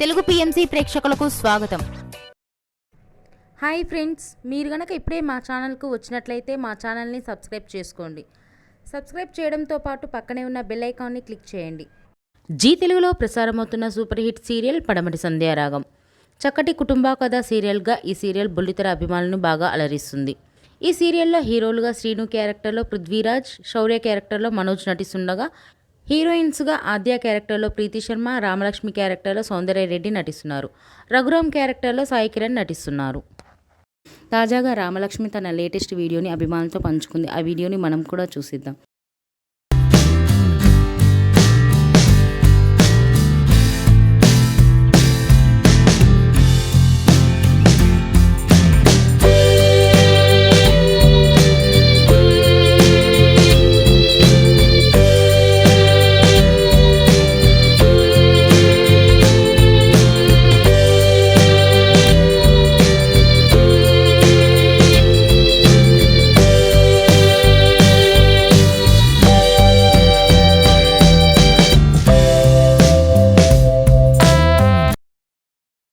Telugu PMC ప్రేక్షకులకు స్వాగతం. Hi friends, మీరు గనక ఇప్పుడే మా ఛానల్కు వచ్చినట్లయితే మా ఛానల్ని సబ్స్క్రైబ్ చేసుకోండి. సబ్స్క్రైబ్ చేయడంతో పాటు పక్కనే ఉన్న బెల్ ఐకాన్ని క్లిక్ చేయండి. జీ తెలుగులో ప్రసారమవుతున్న సూపర్ హిట్ సీరియల్ పడమటి సంధ్యారాగం. చక్కటి కుటుంబ కథ సీరియల్గా ఈ సీరియల్ బుల్లితెర అభిమానులను బాగా అలరిస్తుంది. ఈ సీరియల్లో హీరోలుగా శ్రీను క్యారెక్టర్లో పృథ్వీరాజ్, శౌర్య క్యారెక్టర్లో మనోజ్ నటిస్తుండగా, హీరోయిన్స్గా ఆద్య క్యారెక్టర్లో ప్రీతి శర్మ, రామలక్ష్మి క్యారెక్టర్లో సౌందర్య రెడ్డి నటిస్తున్నారు. రఘురామ్ క్యారెక్టర్లో సాయి కిరణ్ నటిస్తున్నారు. తాజాగా రామలక్ష్మి తన లేటెస్ట్ వీడియోని అభిమానులతో పంచుకుంది. ఆ వీడియోని మనం కూడా చూసిద్దాం.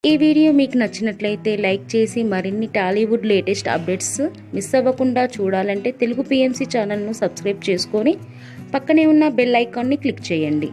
ఈ వీడియో మీకు నచ్చినట్లయితే లైక్ చేసి మరిన్ని టాలీవుడ్ లేటెస్ట్ అప్డేట్స్ మిస్ అవ్వకుండా చూడాలంటే తెలుగు పిఎంసి ఛానల్ను సబ్స్క్రైబ్ చేసుకొని పక్కనే ఉన్న బెల్ ఐకాన్ని క్లిక్ చేయండి.